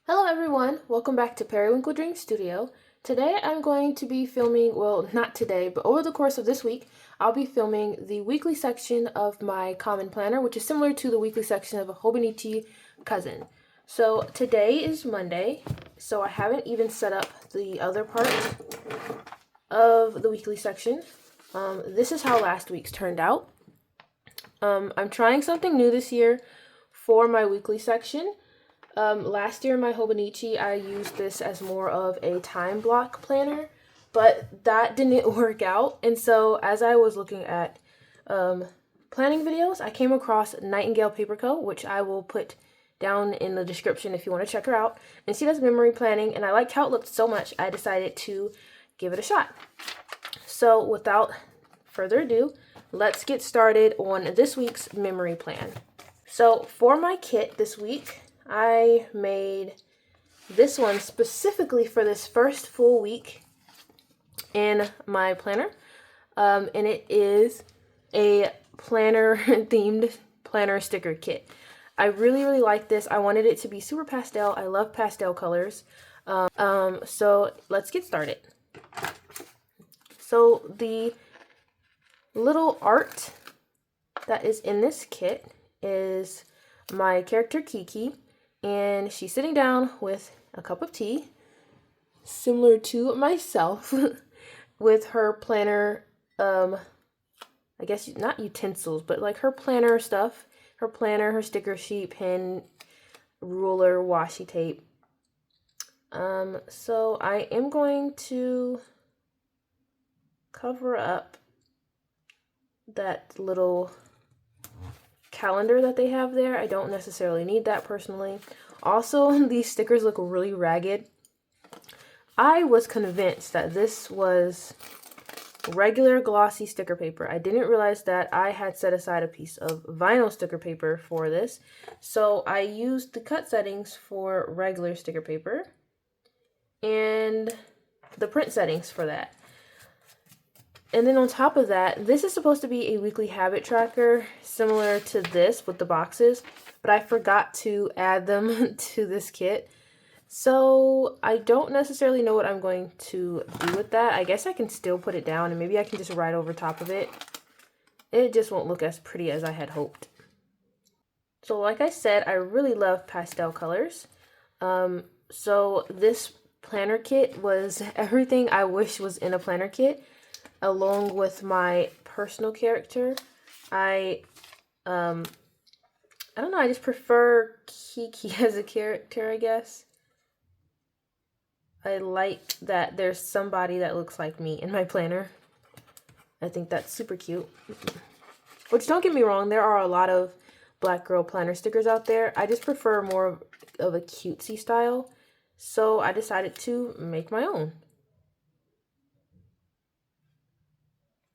Hello everyone, welcome back to Periwinkle Dream Studio. Today I'm going to be filming, well not today, but over the course of this week, I'll be filming the weekly section of my common planner, which is similar to the weekly section of a hobonichi cousin. So today is Monday, so I haven't even set up the other part of the weekly section. This is how last week's turned out. I'm trying something new this year for my weekly section. Last year in my hobonichi, I used this as more of a time block planner, but that didn't work out. And so as I was looking at planning videos, I came across Nightingale Paper Co., which I will put down in the description if you want to check her out. And she does memory planning, and I liked how it looked so much, I decided to give it a shot. So without further ado, let's get started on this week's memory plan. So for my kit this week, I made this one specifically for this first full week in my planner. And it is a planner themed planner sticker kit. I really like this. I wanted it to be super pastel. I love pastel colors. So let's get started. So the little art that is in this kit is my character Kiki, and she's sitting down with a cup of tea, similar to myself, with her planner, I guess not utensils, but like her planner stuff, her planner, her sticker sheet, pen, ruler, washi tape. So I am going to cover up that little calendar that they have there. I don't necessarily need that personally. Also, these stickers look really ragged. I was convinced that this was regular glossy sticker paper. I didn't realize that I had set aside a piece of vinyl sticker paper for this. So I used the cut settings for regular sticker paper and the print settings for that. And then on top of that, this is supposed to be a weekly habit tracker similar to this with the boxes, but I forgot to add them to this kit. So I don't necessarily know what I'm going to do with that. I guess I can still put it down and maybe I can just write over top of it. It just won't look as pretty as I had hoped. So like I said, I really love pastel colors. So this planner kit was everything I wish was in a planner kit, along with my personal character. I don't know, I just prefer Kiki as a character, I guess. I like that there's somebody that looks like me in my planner. I think that's super cute. Which, don't get me wrong, there are a lot of black girl planner stickers out there. I just prefer more of a cutesy style. So I decided to make my own.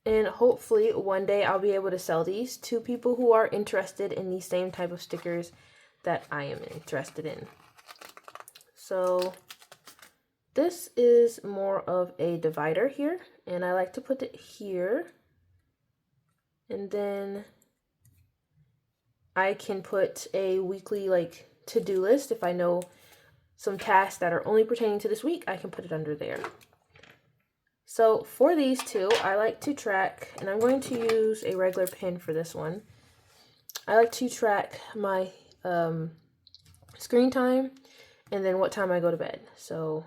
And hopefully one day I'll be able to sell these to people who are interested in the same type of stickers that I am interested in. So this is more of a divider here, and I like to put it here. And then I can put a weekly like to-do list. If I know some tasks that are only pertaining to this week, I can put it under there. So for these two, I like to track, and I'm going to use a regular pen for this one. I like to track my screen time and then what time I go to bed. So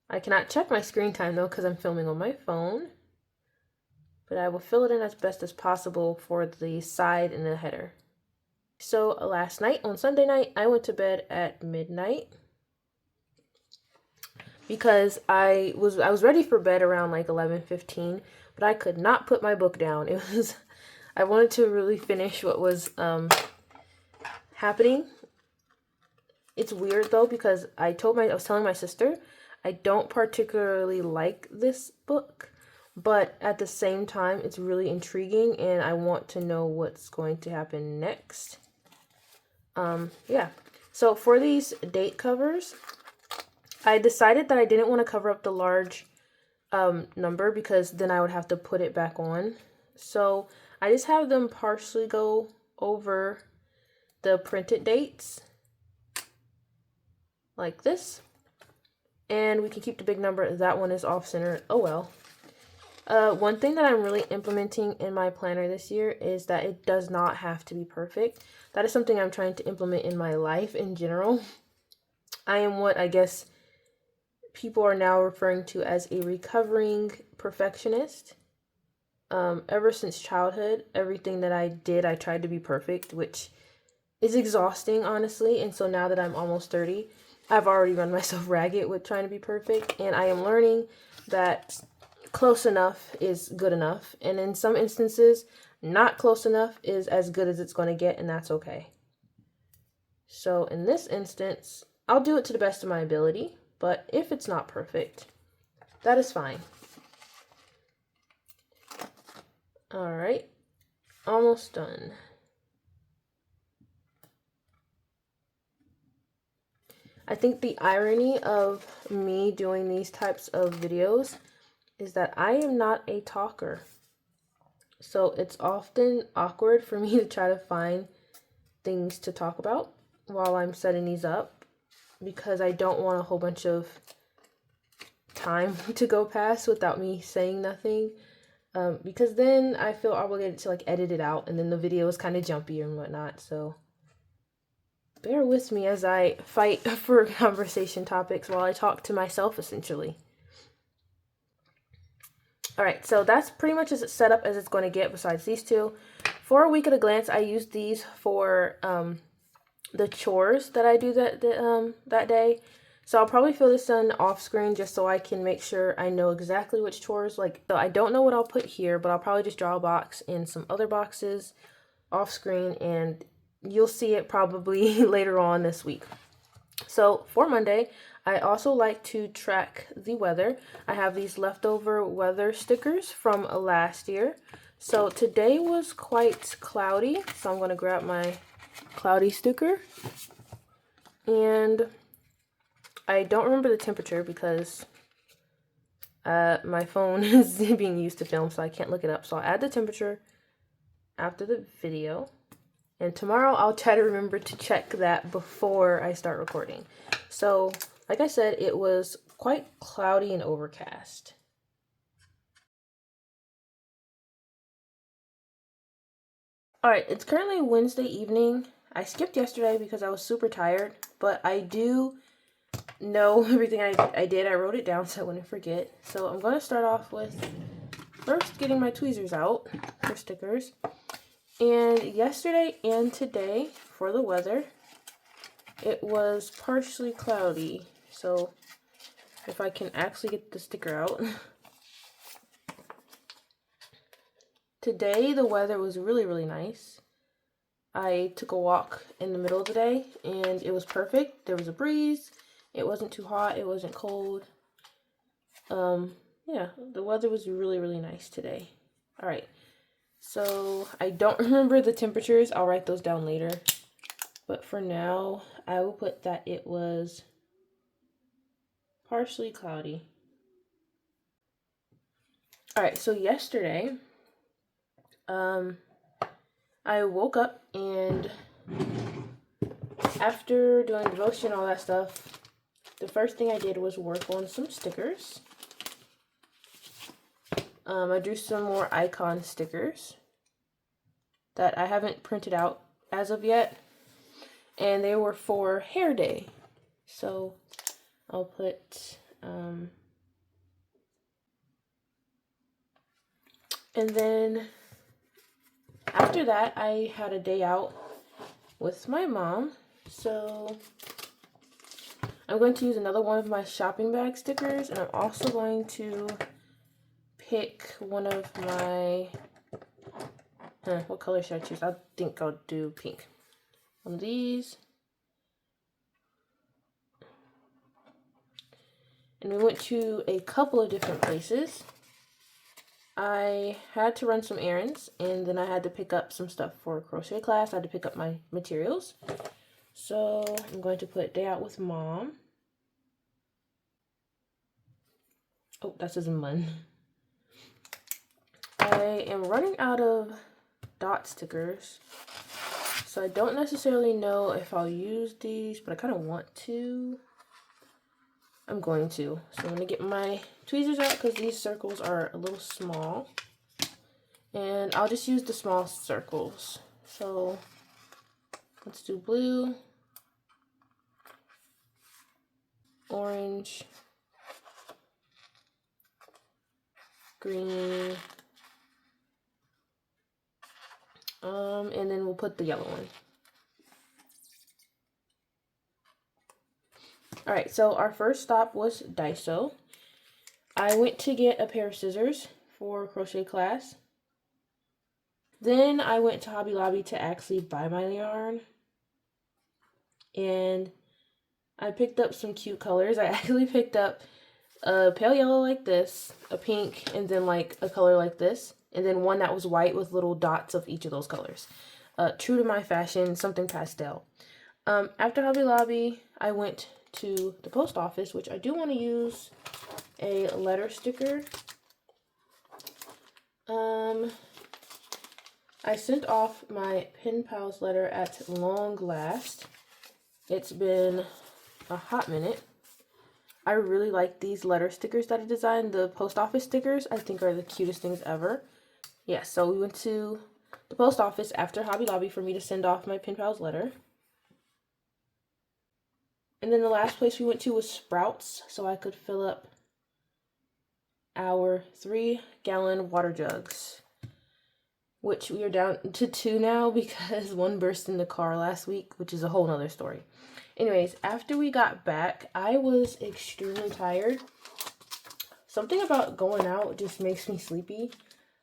I cannot check my screen time though because I'm filming on my phone, but I will fill it in as best as possible for the side and the header. So last night, on Sunday night, I went to bed at midnight, because I was ready for bed around like 11:15, but I could not put my book down. I wanted to really finish what was happening. It's weird though, because I was telling my sister I don't particularly like this book, but at the same time it's really intriguing and I want to know what's going to happen next. Yeah. So for these date covers, I decided that I didn't want to cover up the large number because then I would have to put it back on. So I just have them partially go over the printed dates like this. And we can keep the big number. That one is off center. Oh well. One thing that I'm really implementing in my planner this year is that it does not have to be perfect. That is something I'm trying to implement in my life in general. I am what I guess people are now referring to as a recovering perfectionist. Ever since childhood, everything that I did, I tried to be perfect, which is exhausting, honestly. And so now that I'm almost 30, I've already run myself ragged with trying to be perfect. And I am learning that close enough is good enough. And in some instances, not close enough is as good as it's going to get, and that's okay. So in this instance, I'll do it to the best of my ability. But if it's not perfect, that is fine. All right, almost done. I think the irony of me doing these types of videos is that I am not a talker. So it's often awkward for me to try to find things to talk about while I'm setting these up, because I don't want a whole bunch of time to go past without me saying nothing. Because then I feel obligated to like edit it out, and then the video is kind of jumpy and whatnot. So bear with me as I fight for conversation topics while I talk to myself, essentially. All right, so that's pretty much as set up as it's going to get besides these two. For a week at a glance, I used these for the chores that I do that day. So I'll probably fill this in off screen just so I can make sure I know exactly which chores. Like, so I don't know what I'll put here, but I'll probably just draw a box in some other boxes off screen, and you'll see it probably later on this week. So for Monday, I also like to track the weather. I have these leftover weather stickers from last year. So today was quite cloudy, so I'm going to grab my cloudy sticker. And I don't remember the temperature because my phone is being used to film, so I can't look it up. So I'll add the temperature after the video. And tomorrow I'll try to remember to check that before I start recording. So, like I said, it was quite cloudy and overcast. Alright, it's currently Wednesday evening. I skipped yesterday because I was super tired, but I do know everything I did. I wrote it down so I wouldn't forget. So I'm going to start off with first getting my tweezers out for stickers. And yesterday and today, for the weather, it was partially cloudy. So if I can actually get the sticker out. Today, the weather was really, really nice. I took a walk in the middle of the day, and it was perfect. There was a breeze. It wasn't too hot. It wasn't cold. Yeah, the weather was really, really nice today. All right. So I don't remember the temperatures. I'll write those down later. But for now, I will put that it was partially cloudy. All right, so yesterday, I woke up, and after doing devotion and all that stuff, the first thing I did was work on some stickers. I drew some more icon stickers that I haven't printed out as of yet, and they were for hair day. So I'll put, and then after that, I had a day out with my mom. So I'm going to use another one of my shopping bag stickers, and I'm also going to pick one of my, what color should I choose? I think I'll do pink. One of these. And we went to a couple of different places. I had to run some errands, and then I had to pick up some stuff for crochet class. I had to pick up my materials. So I'm going to put day out with mom. Oh, that says Mun. I am running out of dot stickers, so I don't necessarily know if I'll use these, but I kind of want to. I'm going to. So I'm going to get my tweezers out because these circles are a little small. And I'll just use the small circles. So let's do blue, orange, green, and then we'll put the yellow one. Alright, so our first stop was Daiso. I went to get a pair of scissors for crochet class. Then I went to Hobby Lobby to actually buy my yarn. And I picked up some cute colors. I actually picked up a pale yellow like this, a pink, and then like a color like this. And then one that was white with little dots of each of those colors. True to my fashion, something pastel. After Hobby Lobby, I went to the post office, which I do want to use a letter sticker. I sent off my pen pals letter at long last. It's been a hot minute. I really like these letter stickers that I designed. The post office stickers I think are the cutest things ever. Yeah, so we went to the post office after Hobby Lobby for me to send off my pen pals letter. And then the last place we went to was Sprouts, so I could fill up our 3-gallon water jugs, which we are down to 2 now because one burst in the car last week, which is a whole nother story. Anyways, after we got back, I was extremely tired. Something about going out just makes me sleepy.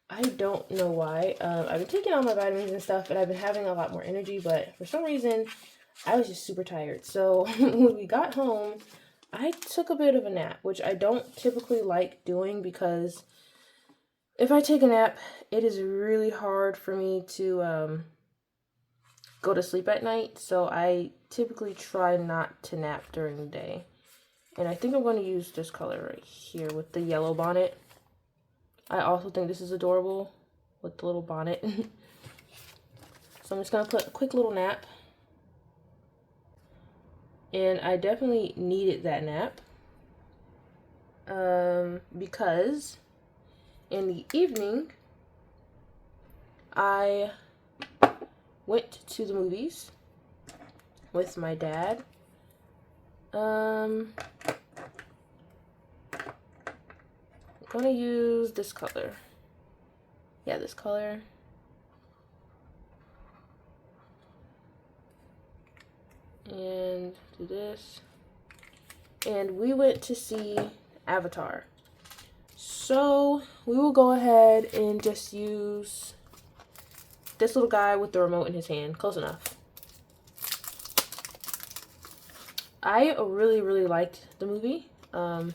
I don't know why. I've been taking all my vitamins and stuff, and I've been having a lot more energy, but for some reason, I was just super tired. So when we got home, I took a bit of a nap, which I don't typically like doing because if I take a nap, it is really hard for me to go to sleep at night. So I typically try not to nap during the day. And I think I'm going to use this color right here with the yellow bonnet. I also think this is adorable with the little bonnet. So I'm just going to put a quick little nap. And I definitely needed that nap. Because in the evening, I went to the movies with my dad. I'm gonna use this color. Yeah, this color. And do this. And we went to see Avatar. So we will go ahead and just use this little guy with the remote in his hand. Close enough. I really, really liked the movie. I'm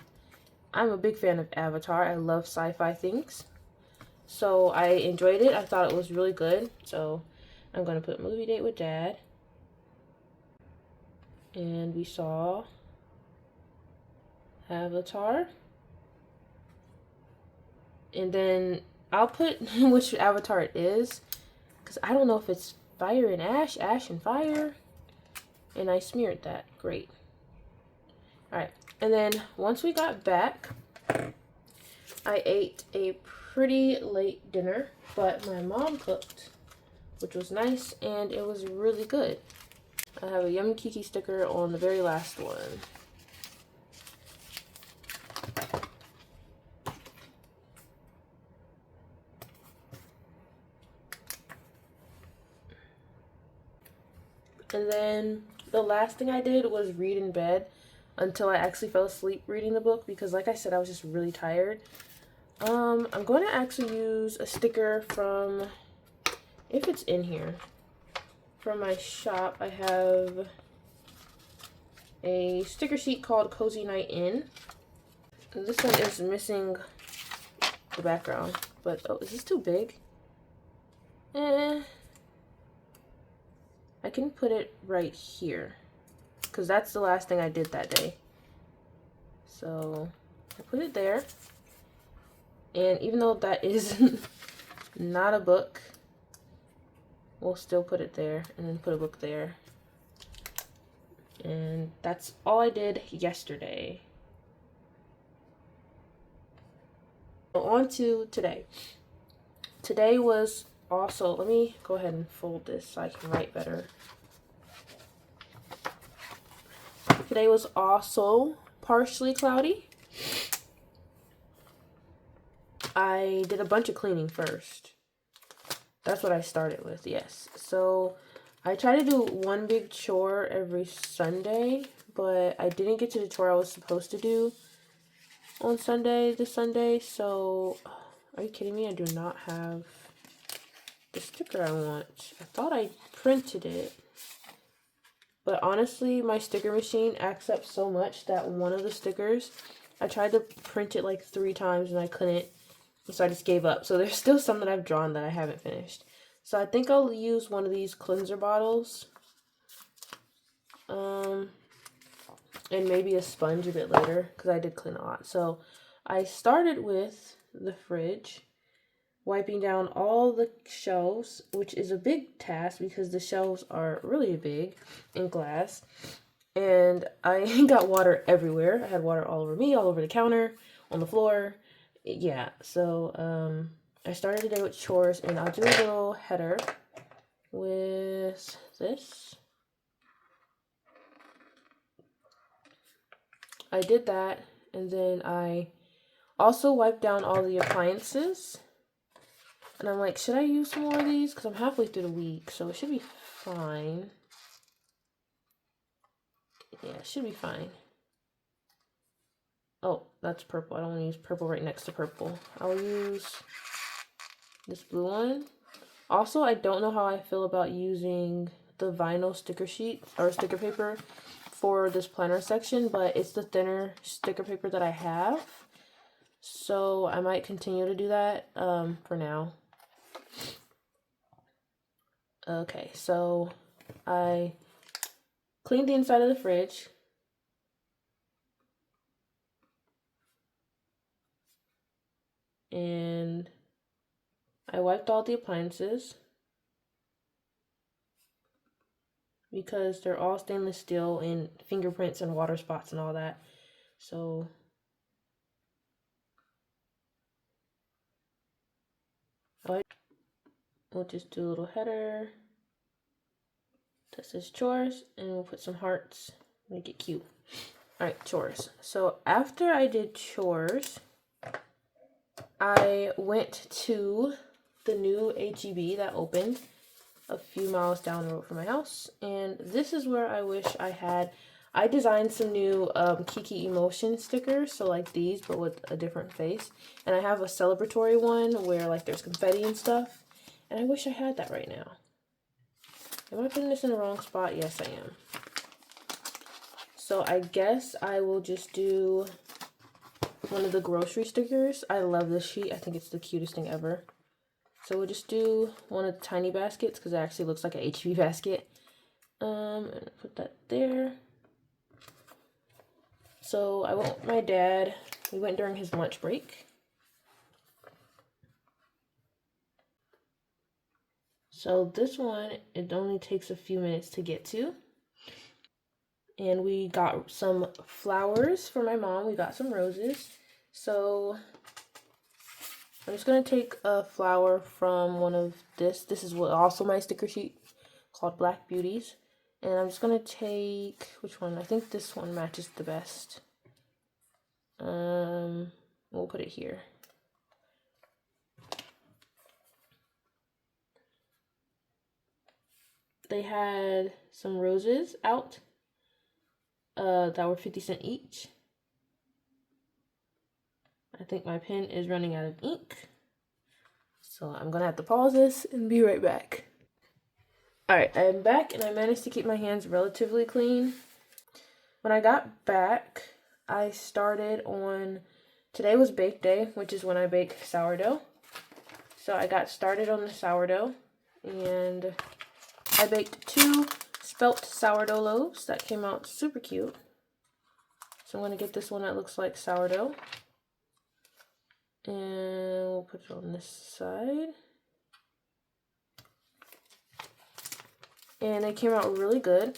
a big fan of Avatar. I love sci-fi things. So I enjoyed it. I thought it was really good. So I'm going to put movie date with Dad. And we saw Avatar. And then I'll put which Avatar it is, because I don't know if it's fire and ash, ash and fire. And I smeared that. Great. Alright. And then once we got back, I ate a pretty late dinner, but my mom cooked, which was nice, and it was really good. I have a Yummy Kiki sticker on the very last one. And then the last thing I did was read in bed until I actually fell asleep reading the book because, like I said, I was just really tired. I'm going to actually use a sticker from, if it's in here, from my shop. I have a sticker sheet called Cozy Night In. And this one is missing the background, but oh, is this too big? I can put it right here because that's the last thing I did that day. So I put it there, and even though that is not a book, we'll still put it there and then put a book there. And that's all I did yesterday. On to today. Today was also, let me go ahead and fold this so I can write better. Today was also partially cloudy. I did a bunch of cleaning first. That's what I started with, yes. So I try to do one big chore every Sunday, but I didn't get to the chore I was supposed to do on this Sunday. So, are you kidding me? I do not have the sticker I want. I thought I printed it. But honestly, my sticker machine acts up so much that one of the stickers, I tried to print it like 3 times and I couldn't. So I just gave up. So there's still some that I've drawn that I haven't finished. So I think I'll use one of these cleanser bottles. And maybe a sponge a bit later because I did clean a lot. So I started with the fridge, wiping down all the shelves, which is a big task because the shelves are really big in glass. And I got water everywhere. I had water all over me, all over the counter, on the floor. Yeah, so I started today with chores, and I'll do a little header with this. I did that, and then I also wiped down all the appliances. And I'm like, should I use some more of these? Because I'm halfway through the week, so it should be fine. Yeah, it should be fine. Oh, that's purple. I don't want to use purple right next to purple. I'll use this blue one. Also, I don't know how I feel about using the vinyl sticker sheet or sticker paper for this planner section, but it's the thinner sticker paper that I have. So I might continue to do that for now. Okay, so I cleaned the inside of the fridge. And I wiped all the appliances because they're all stainless steel and fingerprints and water spots and all that. So we'll just do a little header that says chores, and we'll put some hearts, make it cute. All right, chores. So after I did chores, I went to the new HEB that opened a few miles down the road from my house, and this is where I wish I designed some new Kiki emotion stickers, so like these but with a different face, and I have a celebratory one where like there's confetti and stuff, and I wish I had that right now. Am I putting this in the wrong spot? Yes, I am. So I guess I will just do one of the grocery stickers. I love this sheet. I think it's the cutest thing ever. So we'll just do one of the tiny baskets because it actually looks like an HB basket. And put that there. So I went with my dad. We went during his lunch break. So this one, it only takes a few minutes to get to. And we got some flowers for my mom. We got some roses. So I'm just going to take a flower from one of this. This is also my sticker sheet called Black Beauties. And I'm just going to take, which one? I think this one matches the best. We'll put it here. They had some roses out that were 50 cents each. I think my pen is running out of ink. So I'm going to have to pause this and be right back. Alright, I'm back and I managed to keep my hands relatively clean. When I got back, I started on, today was bake day, which is when I bake sourdough. So I got started on the sourdough and I baked 2 spelt sourdough loaves that came out super cute. So I'm going to get this one that looks like sourdough. And we'll put it on this side. And they came out really good.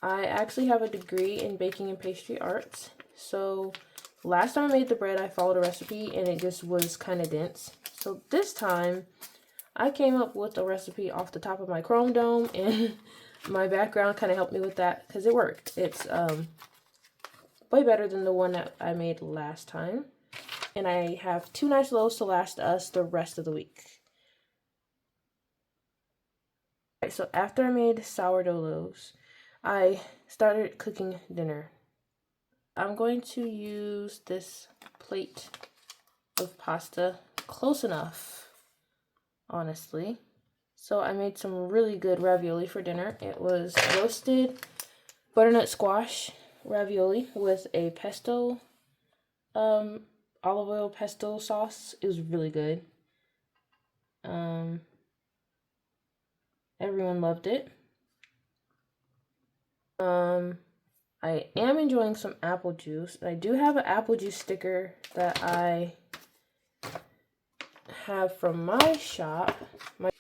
I actually have a degree in baking and pastry arts. So Last time I made the bread, I followed a recipe and it just was kind of dense. So this time, I came up with a recipe off the top of my Chrome Dome, and my background kind of helped me with that because it worked. It's way better than the one that I made last time. And I have 2 nice loaves to last us the rest of the week. Alright, so after I made sourdough loaves, I started cooking dinner. I'm going to use this plate of pasta, close enough, honestly. So I made some really good ravioli for dinner. It was roasted butternut squash ravioli with a pesto, olive oil pesto sauce. It was really good. Everyone loved it. I am enjoying some apple juice. I do have an apple juice sticker that I have from my shop.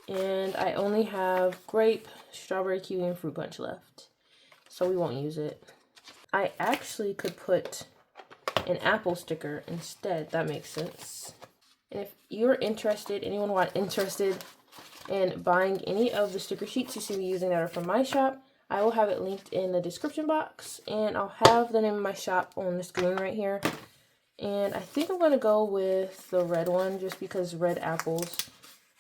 And I only have grape, strawberry, kiwi, and fruit punch left. So we won't use it. I actually could put an apple sticker instead. That makes sense. And if you're interested, interested in buying any of the sticker sheets you see me using that are from my shop, I will have it linked in the description box, and I'll have the name of my shop on the screen right here. And I think I'm going to go with the red one just because red apples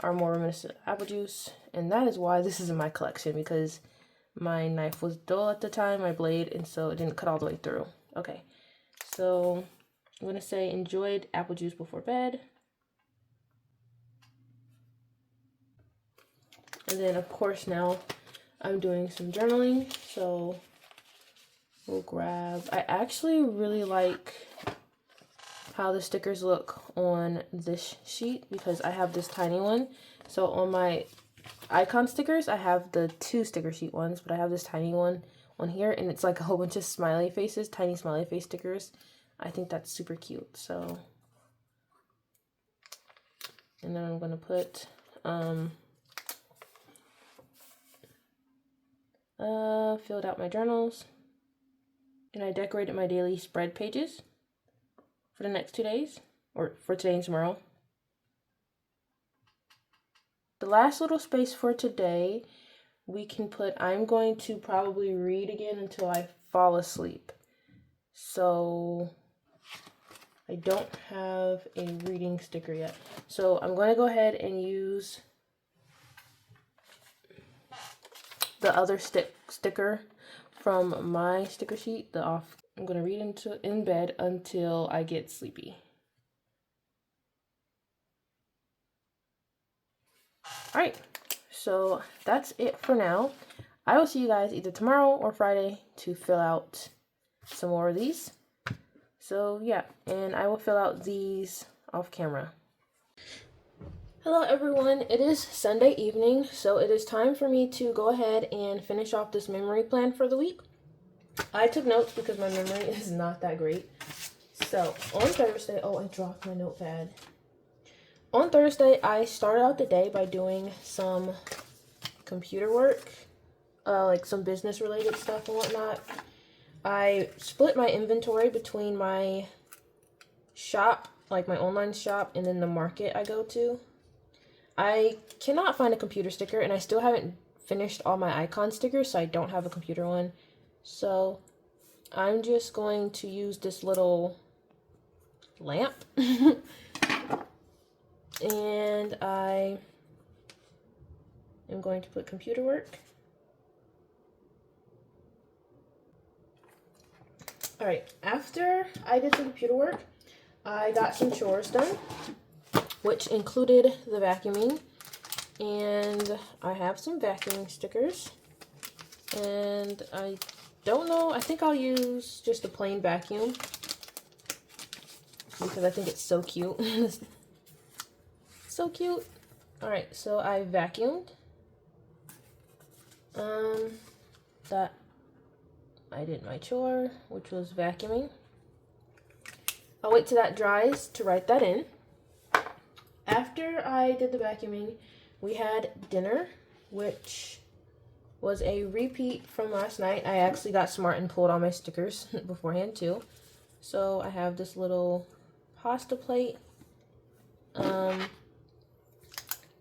are more reminiscent of apple juice. And that is why this is in my collection, because my knife was dull at the time, my blade, and so it didn't cut all the way through. Okay, so I'm going to say enjoyed apple juice before bed. And then, of course, now I'm doing some journaling, so we'll grab... I actually really like how the stickers look on this sheet because I have this tiny one. So on my icon stickers, I have the 2 sticker sheet ones, but I have this tiny one on here, and it's like a whole bunch of smiley faces, tiny smiley face stickers. I think that's super cute, so... And then I'm going to put... filled out my journals, and I decorated my daily spread pages for the next 2 days, or for today and tomorrow. The last little space for today, we can put, I'm going to probably read again until I fall asleep. So I don't have a reading sticker yet. So I'm going to go ahead and use the other sticker from my sticker sheet, I'm going to read in bed until I get sleepy. Alright, so that's it for now. I will see you guys either tomorrow or Friday to fill out some more of these. So yeah, and I will fill out these off camera. Hello everyone, it is Sunday evening, so it is time for me to go ahead and finish off this memory plan for the week. I took notes because my memory is not that great. So on Thursday, oh, I dropped my notepad. On Thursday, I started out the day by doing some computer work, like some business related stuff and whatnot. I split my inventory between my shop, like my online shop, and then the market I go to. I cannot find a computer sticker, and I still haven't finished all my icon stickers, so I don't have a computer one. So I'm just going to use this little lamp. And I am going to put computer work. Alright, after I did some computer work, I got some chores done, which included the vacuuming, and I have some vacuuming stickers, and I don't know, I think I'll use just a plain vacuum, because I think it's so cute. So cute. Alright, so I vacuumed, that I did my chore, which was vacuuming. I'll wait till that dries to write that in. After I did the vacuuming, we had dinner, which was a repeat from last night. I actually got smart and pulled all my stickers beforehand too. So I have this little pasta plate,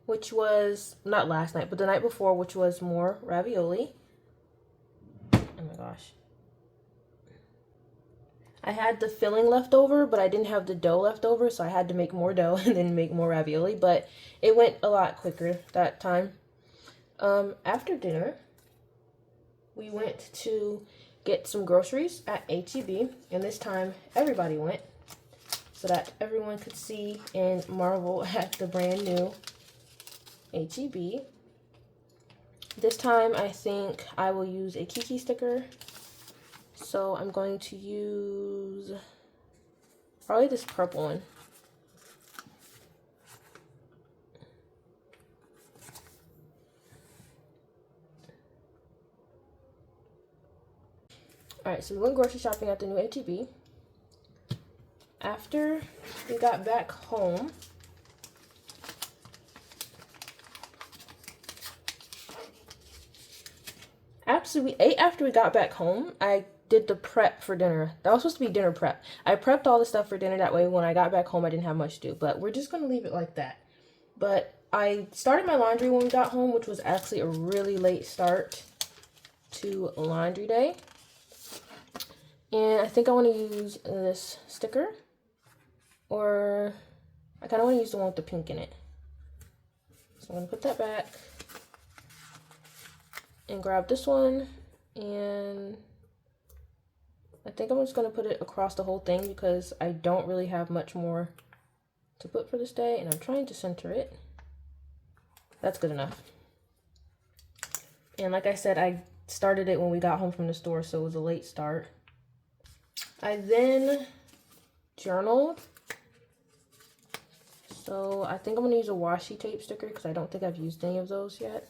which was not last night, but the night before, which was more ravioli. Oh my gosh. I had the filling left over, but I didn't have the dough left over, so I had to make more dough and then make more ravioli, but it went a lot quicker that time. After dinner, we went to get some groceries at HEB, and this time everybody went so that everyone could see and marvel at the brand new HEB. This time I think I will use a Kiki sticker. So I'm going to use probably this purple one. Alright, so we went grocery shopping at the new HEB. After we got back home, after we got back home, I did the prep for dinner. That was supposed to be dinner prep. I prepped all the stuff for dinner, that way when I got back home I didn't have much to do, but we're just going to leave it like that. But I started my laundry when we got home, which was actually a really late start to laundry day. And I think I want to use this sticker, or I kind of want to use the one with the pink in it. So I'm going to put that back and grab this one, and I think I'm just going to put it across the whole thing because I don't really have much more to put for this day, and I'm trying to center it. That's good enough. And like I said, I started it when we got home from the store, so it was a late start. I then journaled. So I think I'm going to use a washi tape sticker because I don't think I've used any of those yet.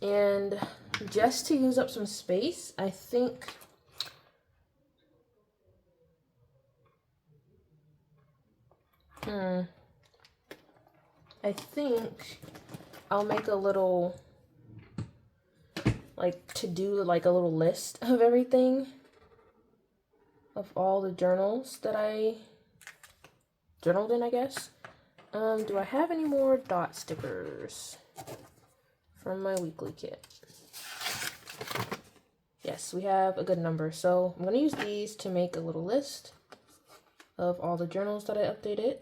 And just to use up some space, I think I'll make a little, like, to do like a little list of everything, of all the journals that I journaled in, I guess. Do I have any more dot stickers from my weekly kit? Yes, we have a good number. So I'm going to use these to make a little list of all the journals that I updated.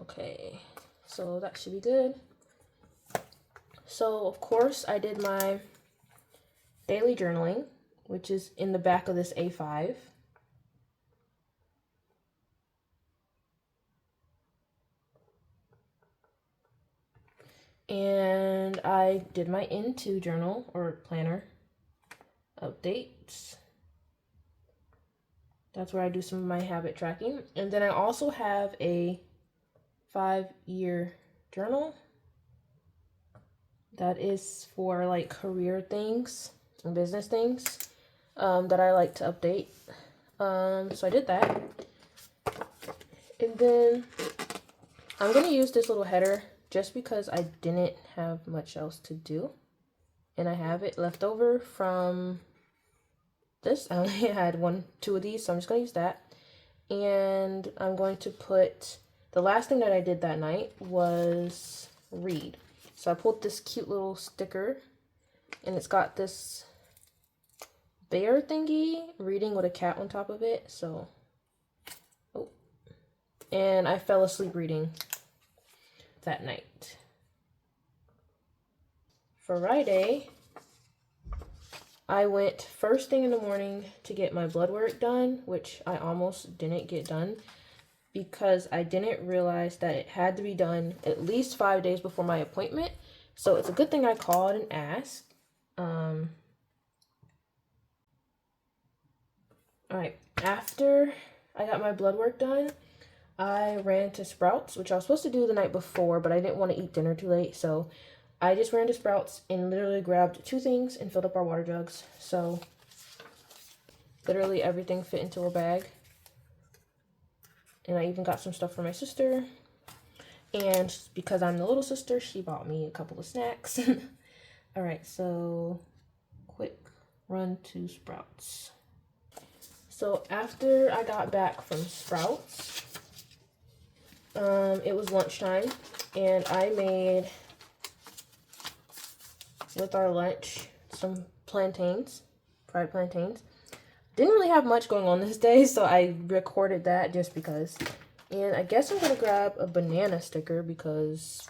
Okay, so that should be good. So of course I did my daily journaling, which is in the back of this A5. And I did my Into journal or planner updates. That's where I do some of my habit tracking. And then I also have a 5-year journal that is for like career things and business things that I like to update. So I did that. And then I'm going to use this little header just because I didn't have much else to do. And I have it left over from this. I only had 2 of these, so I'm just going to use that. And I'm going to put, the last thing that I did that night was read. So I pulled this cute little sticker, and it's got this bear thingy reading with a cat on top of it. So, oh, and I fell asleep reading that night. Friday, I went first thing in the morning to get my blood work done, which I almost didn't get done because I didn't realize that it had to be done at least 5 days before my appointment. So it's a good thing I called and asked. All right, after I got my blood work done, I ran to Sprouts, which I was supposed to do the night before, but I didn't want to eat dinner too late, so I just ran to Sprouts and literally grabbed 2 things and filled up our water jugs. So literally everything fit into a bag. And I even got some stuff for my sister. And because I'm the little sister, she bought me a couple of snacks. All right, so quick run to Sprouts. So after I got back from Sprouts, it was lunchtime, and I made, with our lunch, some plantains, fried plantains. Didn't really have much going on this day, so I recorded that just because. And I guess I'm going to grab a banana sticker because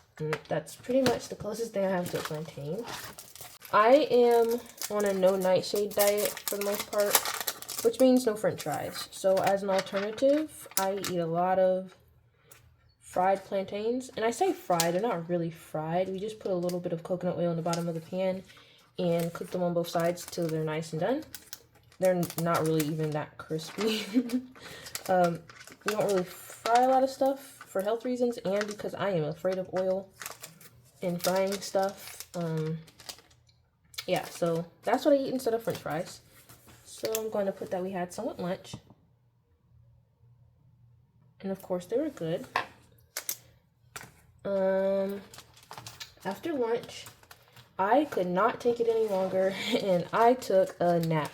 that's pretty much the closest thing I have to a plantain. I am on a no nightshade diet for the most part, which means no french fries. So as an alternative, I eat a lot of fried plantains. And I say fried, they're not really fried. We just put a little bit of coconut oil in the bottom of the pan and cook them on both sides till they're nice and done. They're not really even that crispy. We don't really fry a lot of stuff for health reasons and because I am afraid of oil and frying stuff. Yeah, so that's what I eat instead of french fries. So I'm going to put that we had some at lunch. And of course they were good. After lunch, I could not take it any longer and I took a nap.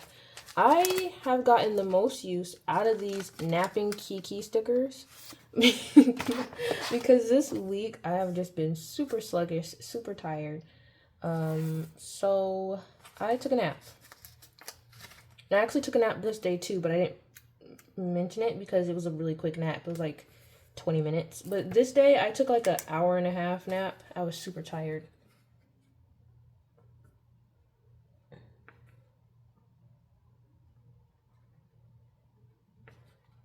I have gotten the most use out of these napping Kiki stickers because this week I have just been super sluggish, super tired. So I took a nap. I actually took a nap this day too, but I didn't mention it because it was a really quick nap. It was like 20 minutes. But this day I took like an hour and a half nap. I was super tired.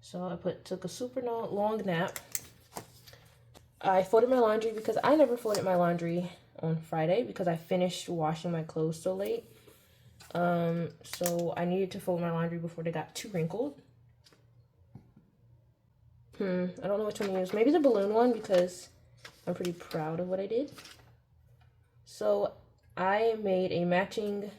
So I took a super long nap. I folded my laundry because I never folded my laundry on Friday because I finished washing my clothes so late. So I needed to fold my laundry before they got too wrinkled. I don't know which one to use. Maybe the balloon one because I'm pretty proud of what I did. So I made a matching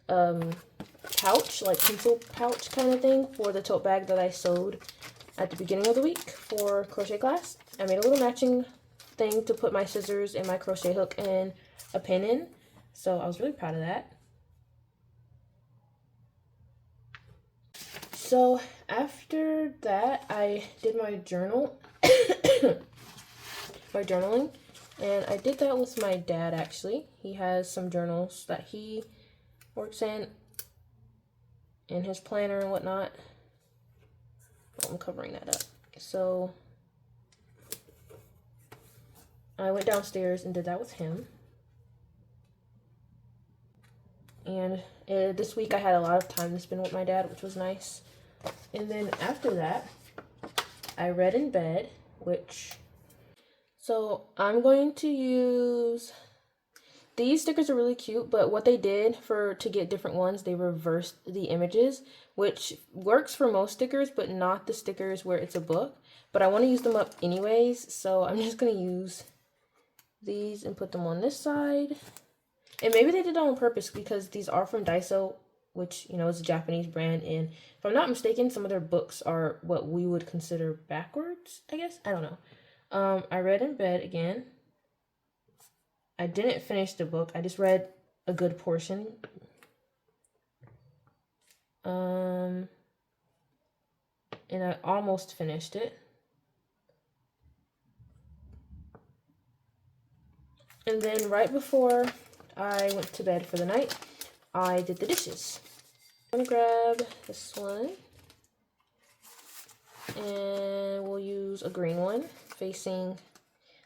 pouch, like pencil pouch kind of thing for the tote bag that I sewed at the beginning of the week for crochet class. I made a little matching thing to put my scissors and my crochet hook and a pin in. So I was really proud of that. So after that, I did my journal, my journaling, and I did that with my dad actually. He has some journals that he works in his planner and whatnot. Oh, I'm covering that up. So I went downstairs and did that with him. And this week I had a lot of time to spend with my dad, which was nice. And then after that, I read in bed, so I'm going to use, these stickers are really cute, but what they did to get different ones, they reversed the images, which works for most stickers, but not the stickers where it's a book. But I want to use them up anyways, so I'm just going to use these and put them on this side. And maybe they did that on purpose because these are from Daiso, which, you know, is a Japanese brand. And if I'm not mistaken, some of their books are what we would consider backwards, I guess. I don't know. I read in bed again. I didn't finish the book. I just read a good portion. And I almost finished it. And then right before I went to bed for the night, I did the dishes. I'm gonna grab this one, and we'll use a green one facing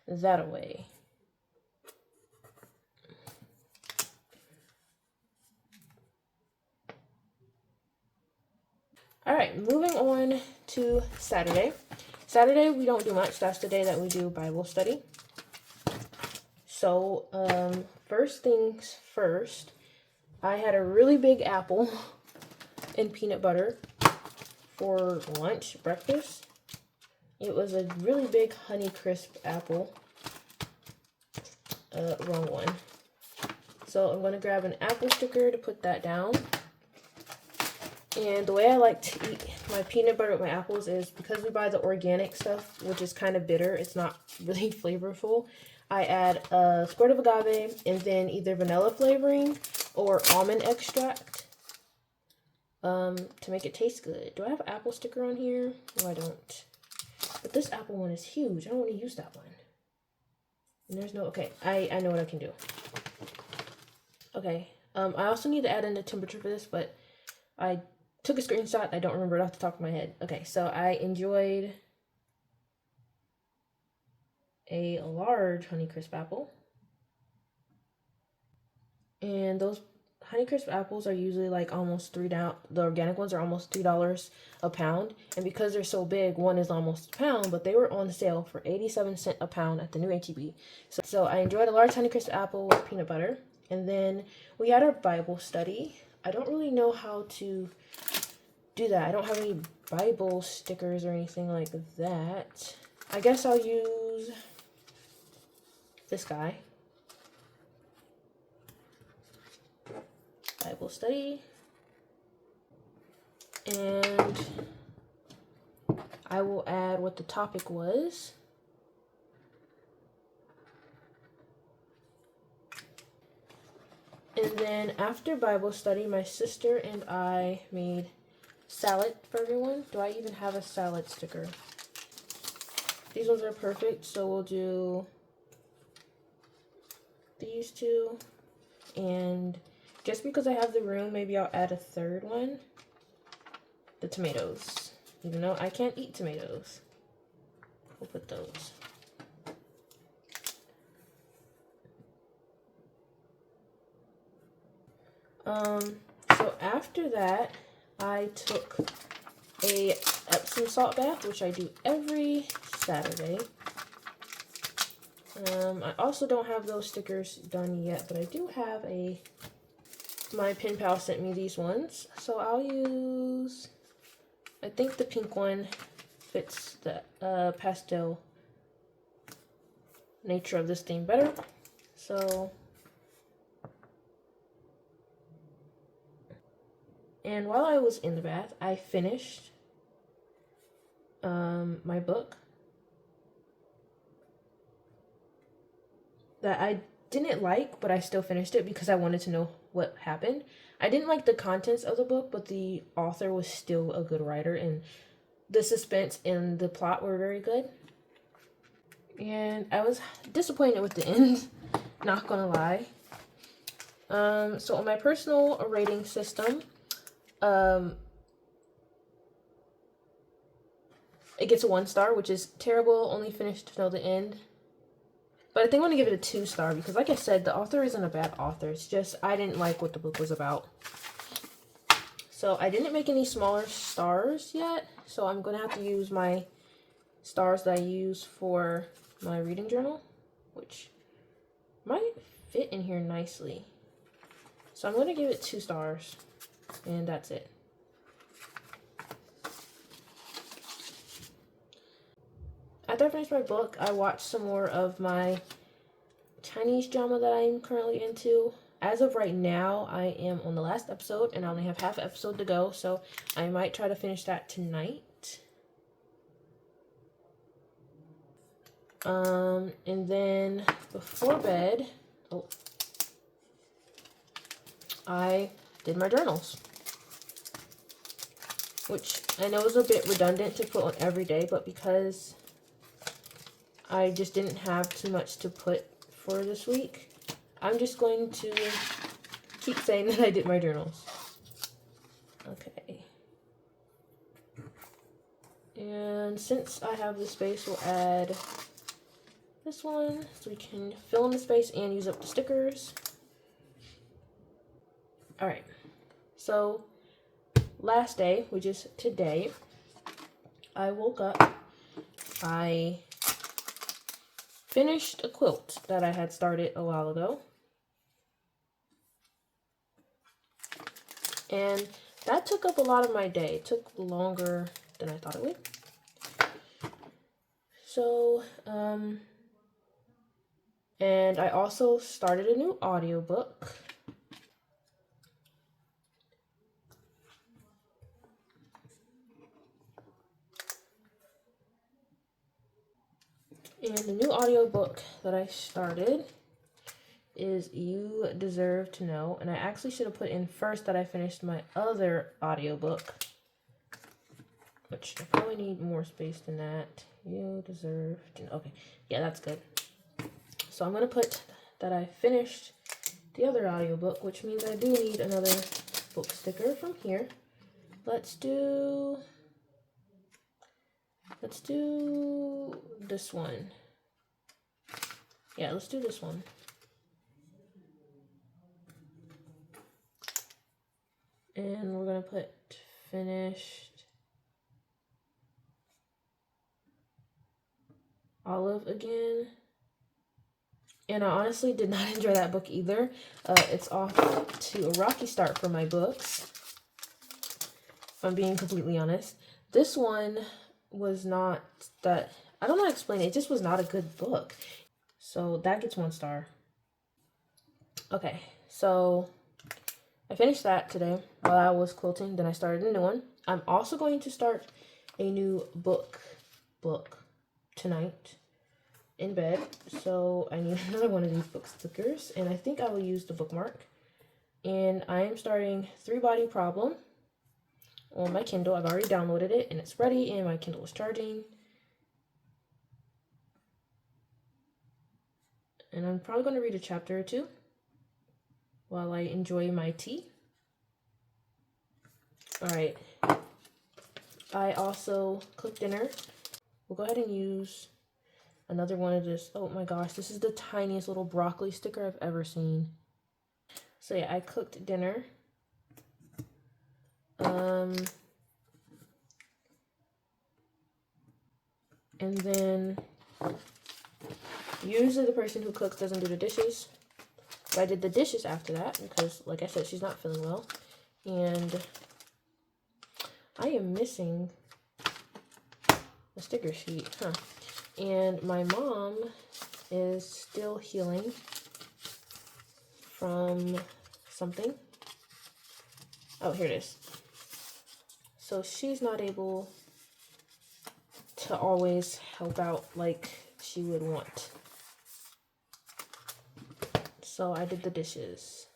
that away. All right, moving on to Saturday. Saturday, we don't do much. That's the day that we do Bible study. So, first things first, I had a really big apple and peanut butter for lunch, breakfast. It was a really big Honey Crisp apple. Wrong one. So I'm going to grab an apple sticker to put that down. And the way I like to eat my peanut butter with my apples is because we buy the organic stuff, which is kind of bitter. It's not really flavorful. I add a squirt of agave and then either vanilla flavoring or almond extract. to make it taste good. Do I have an apple sticker on here? No, I don't. But this apple one is huge. I don't want to use that one. And there's no, okay, I know what I can do. Okay, I also need to add in the temperature for this, but I took a screenshot. I don't remember it off the top of my head. Okay, so I enjoyed a large Honeycrisp apple. And those Honeycrisp apples are usually like almost $3. The organic ones are almost $3 a pound. And because they're so big, one is almost a pound, but they were on sale for 87 cents a pound at the new HEB. So I enjoyed a large Honeycrisp apple with peanut butter. And then we had our Bible study. I don't really know how to do that. I don't have any Bible stickers or anything like that. I guess I'll use this guy. Bible study. And I will add what the topic was. And then after Bible study, my sister and I made salad for everyone. Do I even have a salad sticker? These ones are perfect, so we'll do these two. And just because I have the room, maybe I'll add a third one. The tomatoes. Even though I can't eat tomatoes. We'll put those. So after that, I took a Epsom salt bath, which I do every Saturday. I also don't have those stickers done yet, but I do have my pen pal sent me these ones. So I'll use, I think the pink one fits the pastel nature of this theme better. So, and while I was in the bath, I finished my book that I didn't like, but I still finished it because I wanted to know what happened. I didn't like the contents of the book, but the author was still a good writer, and the suspense and the plot were very good. And I was disappointed with the end, not gonna lie. So on my personal rating system, it gets a 1 star, which is terrible. Only finished till the end. But I think I'm going to give it a 2 star because, like I said, the author isn't a bad author. It's just I didn't like what the book was about. So I didn't make any smaller stars yet. So I'm going to have to use my stars that I use for my reading journal, which might fit in here nicely. So I'm going to give it 2 stars, and that's it. After I finished my book, I watched some more of my Chinese drama that I'm currently into. As of right now, I am on the last episode, and I only have half an episode to go, so I might try to finish that tonight. And then before bed, I did my journals, which I know is a bit redundant to put on every day, but because I just didn't have too much to put for this week, I'm just going to keep saying that I did my journals. Okay. And since I have the space, we'll add this one so we can fill in the space and use up the stickers. Alright. So, last day, which is today, I woke up. I finished a quilt that I had started a while ago. And that took up a lot of my day. It took longer than I thought it would. So, and I also started a new audiobook. And the new audiobook that I started is You Deserve to Know. And I actually should have put in first that I finished my other audiobook, which I probably need more space than that. You Deserve to Know. Okay, yeah, that's good. So I'm going to put that I finished the other audiobook, which means I do need another book sticker from here. Let's do this one. Yeah, let's do this one. And we're going to put finished Olive again. And I honestly did not enjoy that book either. It's off to a rocky start for my books, if I'm being completely honest. This one was not that, I don't know how to explain it. It just was not a good book. So that gets 1 star. Okay, so I finished that today while I was quilting. Then I started a new one. I'm also going to start a new book tonight in bed. So I need another one of these book stickers, and I think I will use the bookmark. And I am starting 3-Body Problem on my Kindle. I've already downloaded it and it's ready, and my Kindle is charging. And I'm probably going to read a chapter or two while I enjoy my tea. Alright, I also cooked dinner. We'll go ahead and use another one of this. Oh my gosh, this is the tiniest little broccoli sticker I've ever seen. So yeah, I cooked dinner. And then usually the person who cooks doesn't do the dishes. But I did the dishes after that because, like I said, she's not feeling well. And I am missing a sticker sheet, huh? And my mom is still healing from something. Oh, here it is. So she's not able to always help out like she would want. So I did the dishes.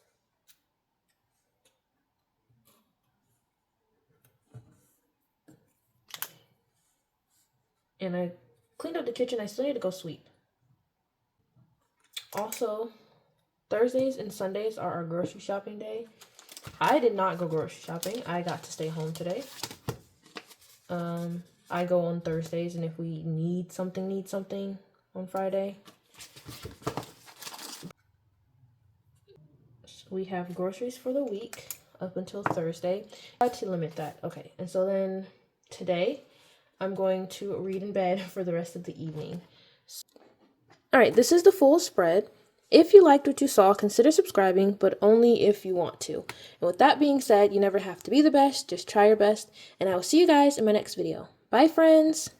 And I cleaned up the kitchen. I still need to go sweep. Also, Thursdays and Sundays are our grocery shopping day. I did not go grocery shopping. I got to stay home today. I go on Thursdays, and if we need something on Friday. So we have groceries for the week up until Thursday. I had to limit that. Okay, and so then today I'm going to read in bed for the rest of the evening. All right, this is the full spread. If you liked what you saw, consider subscribing, but only if you want to. And with that being said, you never have to be the best, just try your best, and I will see you guys in my next video. Bye, friends!